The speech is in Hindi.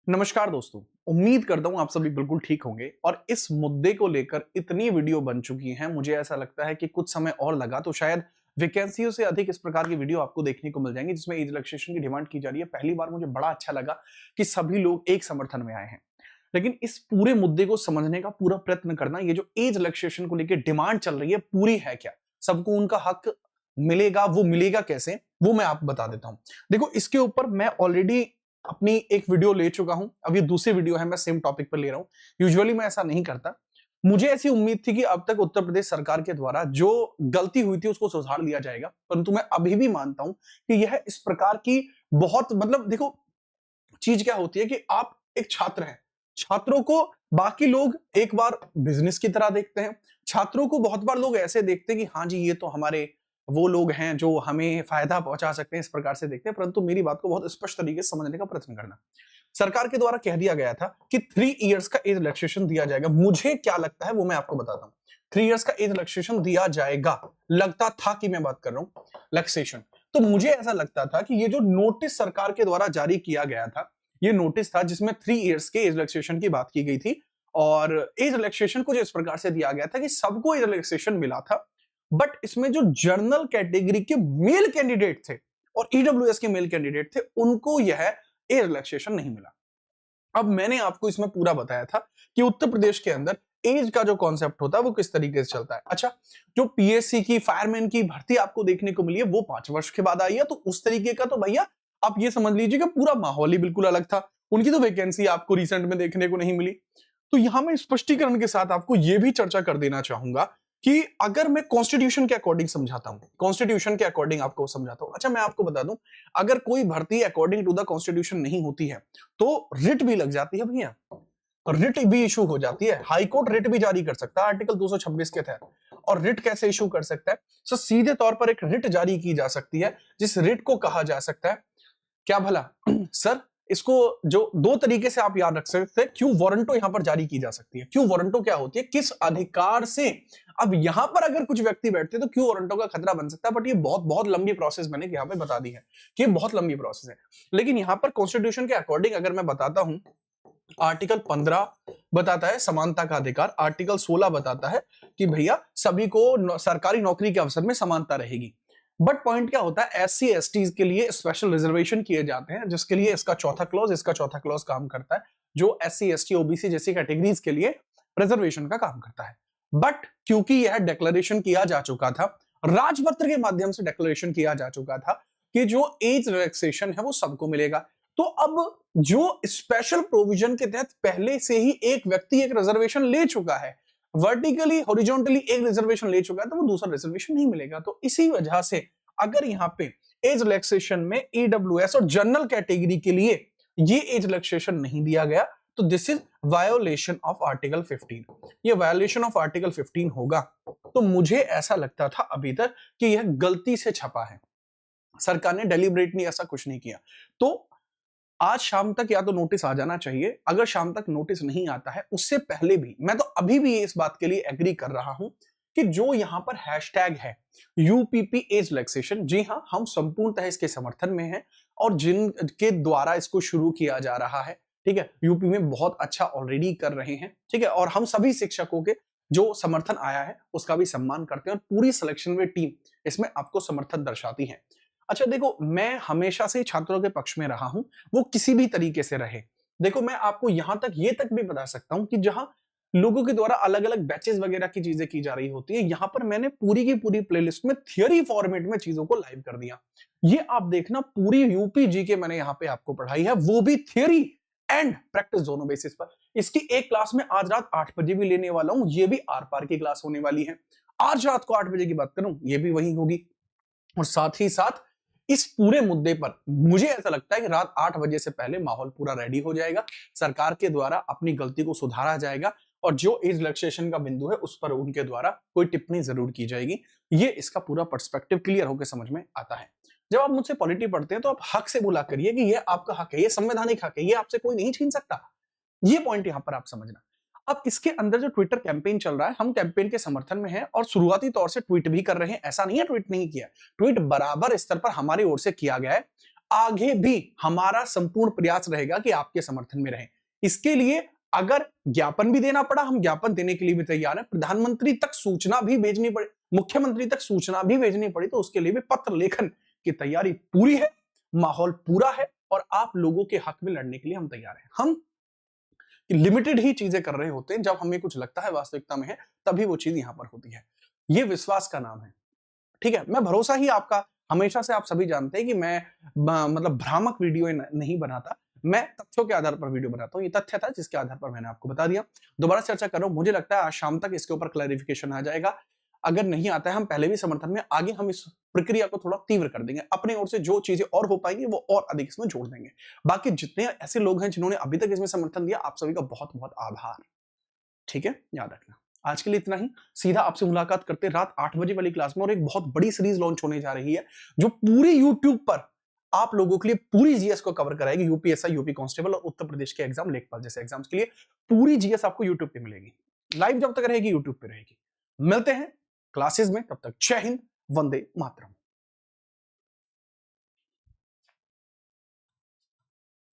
नमस्कार दोस्तों। उम्मीद करता हूं आप सभी बिल्कुल ठीक होंगे और इस मुद्दे को लेकर इतनी वीडियो बन चुकी हैं, मुझे ऐसा लगता है कि कुछ समय और लगा तो शायद वैकेंसियों से अधिक इस प्रकार की वीडियो आपको देखने को मिल जाएंगी जिसमें एज रिलैक्सेशन की डिमांड की जा रही है। पहली बार मुझे बड़ा अच्छा लगा कि सभी लोग एक समर्थन में आए हैं, लेकिन इस पूरे मुद्दे को समझने का पूरा प्रयत्न करना, ये जो एज रिलैक्सेशन को लेकर डिमांड चल रही है पूरी है क्या, सबको उनका हक मिलेगा, वो मिलेगा कैसे, वो मैं आपको बता देता हूं। देखो, इसके ऊपर मैं ऑलरेडी अपनी एक वीडियो ले चुका हूं, अब ये दूसरी वीडियो है, मैं सेम टॉपिक पर ले रहा हूं। यूजुअली मैं ऐसा नहीं करता। मुझे ऐसी उम्मीद थी कि अब तक उत्तर प्रदेश सरकार के द्वारा जो गलती हुई थी उसको सुधार लिया जाएगा, परंतु मैं अभी भी मानता हूं कि यह इस प्रकार की बहुत देखो, चीज क्या होती है कि आप एक छात्र हैं, छात्रों को बाकी लोग एक बार बिजनेस की तरह देखते हैं, छात्रों को बहुत बार लोग ऐसे देखते हैं कि हाँ जी, ये तो हमारे वो लोग हैं जो हमें फायदा पहुंचा सकते हैं, इस प्रकार से देखते हैं। परंतु मेरी बात को बहुत स्पष्ट तरीके से समझने का प्रयत्न करना। सरकार के द्वारा कह दिया गया था कि 3 इयर्स का एज रिलैक्सेशन दिया जाएगा। मुझे क्या लगता है वो मैं आपको बताता हूं। 3 इयर्स का एज रिलैक्सेशन दिया जाएगा, लगता था कि मैं बात कर रहा हूं रिलैक्सेशन। तो मुझे ऐसा लगता था कि ये जो नोटिस सरकार के द्वारा जारी किया गया था, ये नोटिस था जिसमें 3 इयर्स के एज रिलैक्सेशन की बात की गई थी। और एज रिलैक्सेशन को जो इस प्रकार से दिया गया था कि सबको एज रिलैक्सेशन मिला था, बट इसमें जो जनरल कैटेगरी के मेल कैंडिडेट थे और ईडब्ल्यूएस के मेल कैंडिडेट थे, उनको यह एज रिलैक्सेशन नहीं मिला। अब मैंने आपको इसमें पूरा बताया था कि उत्तर प्रदेश के अंदर एज का जो कॉन्सेप्ट होता है वो किस तरीके से चलता है। अच्छा, जो पीएससी की फायरमैन की भर्ती आपको देखने को मिली है वो 5 वर्ष के बाद आई है, तो उस तरीके का तो भैया आप ये समझ लीजिए कि पूरा माहौल ही बिल्कुल अलग था। उनकी तो वैकेंसी आपको रिसेंट में देखने को नहीं मिली। तो यहां मैं स्पष्टीकरण के साथ आपको यह भी चर्चा कर देना चाहूंगा कि अगर मैं कॉन्स्टिट्यूशन के अकॉर्डिंग समझाता हूं, कॉन्स्टिट्यूशन के अकॉर्डिंग आपको समझाता हूं। अच्छा, मैं आपको बता दूं, अगर कोई भर्ती अकॉर्डिंग टू द कॉन्स्टिट्यूशन नहीं होती है तो रिट भी लग जाती है भैया, और रिट भी इशू हो जाती है। हाई कोर्ट रिट भी जारी कर सकता है आर्टिकल 226 के तहत। और रिट कैसे इशू कर सकता है? सो सीधे तौर पर एक रिट जारी की जा सकती है, जिस रिट को कहा जा सकता है क्या भला सर, इसको जो दो तरीके से आप याद रख सकते हैं। क्यों वारंटो यहां पर जारी की जा सकती है? क्यों वारंटो क्या होती है, किस अधिकार से? अब यहां पर अगर कुछ व्यक्ति बैठते तो क्यों वारंटो का खतरा बन सकता है, बट ये बहुत बहुत लंबी प्रोसेस मैंने यहां पे बता दी है कि ये बहुत लंबी प्रोसेस है। लेकिन यहां पर कॉन्स्टिट्यूशन के अकॉर्डिंग अगर मैं बताता हूं, आर्टिकल 15 बताता है समानता का अधिकार, आर्टिकल 16 बताता है कि भैया सभी को सरकारी नौकरी के अवसर में समानता रहेगी। बट पॉइंट क्या होता है, एससी एसटी के लिए स्पेशल रिजर्वेशन किए जाते हैं, जिसके लिए इसका चौथा क्लॉज काम करता है, जो एससी एसटी ओबीसी जैसी कैटेगरीज के लिए रिजर्वेशन का काम करता है। बट क्योंकि यह डिक्लेरेशन किया जा चुका था, राजपत्र के माध्यम से डिक्लेरेशन किया जा चुका था कि जो एज रिलैक्सेशन है वो सबको मिलेगा, तो अब जो स्पेशल प्रोविजन के तहत पहले से ही एक व्यक्ति एक रिजर्वेशन ले चुका है, वर्टिकली हॉरिजॉन्टली एक रिजर्वेशन ले चुका है, तो वो दूसरा रिजर्वेशन नहीं मिलेगा। तो इसी वजह से अगर यहाँ पे एज रिलैक्सेशन में ईडब्ल्यूएस और जनरल कैटेगरी के लिए ये एज रिलैक्सेशन नहीं दिया गया, तो this is violation of article 15। ये वायोलेशन ऑफ आर्टिकल 15 होगा। तो मुझे ऐसा लगता था अभी तक कि यह गलती से छपा है, सरकार ने डेलिब्रेटली ऐसा कुछ नहीं किया। तो आज शाम तक या तो नोटिस आ जाना चाहिए। अगर शाम तक नोटिस नहीं आता है, उससे पहले भी मैं तो अभी भी इस बात के लिए एग्री कर रहा हूं कि जो यहां पर हैशटैग है यूपीपी एज रिलैक्सेशन, जी हां, हम संपूर्णतः इसके समर्थन में हैं और जिनके द्वारा इसको शुरू किया जा रहा है, ठीक है, यूपी में बहुत अच्छा ऑलरेडी कर रहे हैं, ठीक है, और हम सभी शिक्षकों के जो समर्थन आया है उसका भी सम्मान करते हैं और पूरी सिलेक्शन में टीम इसमें आपको समर्थन दर्शाती है। अच्छा देखो, मैं हमेशा से छात्रों के पक्ष में रहा हूं, वो किसी भी तरीके से रहे। देखो, मैं आपको यहां तक ये तक भी बता सकता हूं कि जहां लोगों के द्वारा अलग अलग बैचेस वगैरह की चीजें की जा रही होती है, यहां पर मैंने पूरी की पूरी प्लेलिस्ट में थियरी फॉर्मेट में चीजों को लाइव कर दिया। ये आप देखना, पूरी यूपी जी के मैंने यहां पे आपको पढ़ाई है, वो भी थियरी एंड प्रैक्टिस दोनों बेसिस पर। इसकी एक क्लास में आज रात 8 बजे भी लेने वाला हूं, ये भी आर पार की क्लास होने वाली है। आज रात को 8 बजे की बात करूं, ये भी वही होगी। और साथ ही साथ इस पूरे मुद्दे पर मुझे ऐसा लगता है कि रात 8 बजे से पहले माहौल पूरा रेडी हो जाएगा, सरकार के द्वारा अपनी गलती को सुधारा जाएगा और जो एज रिलैक्सेशन का बिंदु है उस पर उनके द्वारा कोई टिप्पणी जरूर की जाएगी। ये इसका पूरा पर्सपेक्टिव क्लियर होकर समझ में आता है। जब आप मुझसे पॉलिटी पढ़ते हैं तो आप हक से बोला करिए कि ये आपका हक है, ये संवैधानिक हक है, ये आपसे कोई नहीं छीन सकता। ये पॉइंट यहां पर आप समझना। अब इसके अंदर जो ट्विटर कैंपेन चल रहा है, हम कैंपेन के समर्थन में हैं और शुरुआती तौर से ट्वीट भी कर रहे हैं, ऐसा नहीं है ट्वीट नहीं किया, ट्वीट बराबर स्तर पर हमारी ओर से किया गया है। आगे भी हमारा संपूर्ण प्रयास रहेगा कि आपके समर्थन में रहें। इसके लिए अगर ज्ञापन भी देना पड़ा, हम ज्ञापन देने के लिए भी तैयार हैं। प्रधानमंत्री तक सूचना भी भेजनी पड़े, मुख्यमंत्री तक सूचना भी भेजनी पड़ी, तो उसके लिए भी पत्र लेखन की तैयारी पूरी है, माहौल पूरा है और आप लोगों के हक में लड़ने के लिए हम तैयार हैं। हम लिमिटेड ही चीजें कर रहे होते हैं, जब हमें कुछ लगता है वास्तविकता में है, तभी वो चीज यहां पर होती है। ये विश्वास का नाम है। ठीक है, मैं भरोसा ही आपका, हमेशा से आप सभी जानते हैं कि मैं मतलब भ्रामक वीडियो नहीं बनाता, मैं तथ्यों के आधार पर वीडियो बनाता हूं। ये तथ्य था जिसके आधार पर मैंने आपको बता दिया। दोबारा चर्चा कर रहा हूं, मुझे लगता है आज शाम तक इसके ऊपर क्लैरिफिकेशन आ जाएगा। अगर नहीं आता है, हम पहले भी समर्थन में, आगे हम इस प्रक्रिया को थोड़ा तीव्र कर देंगे, अपने ओर से जो चीजें और हो पाएंगी वो और अधिक इसमें जोड़ देंगे। बाकी जितने ऐसे लोग हैं जिन्होंने अभी तक इसमें समर्थन दिया, आप सभी का बहुत बहुत आभार। ठीक है, याद रखना। आज के लिए इतना ही। सीधा आपसे मुलाकात करते रात 8 बजे वाली क्लास में, और एक बहुत बड़ी सीरीज लॉन्च होने जा रही है जो पूरे यूट्यूब पर आप लोगों के लिए पूरी जीएस को कवर कराएगी। यूपीएसआई, यूपी कांस्टेबल और उत्तर प्रदेश के एग्जाम, लेखपाल जैसे एग्जाम्स के लिए पूरी जीएस आपको यूट्यूब पे मिलेगी। लाइव जब तक रहेगी यूट्यूब पे रहेगी। मिलते हैं क्लासेस में, तब तक जय हिंद, वंदे मातरम।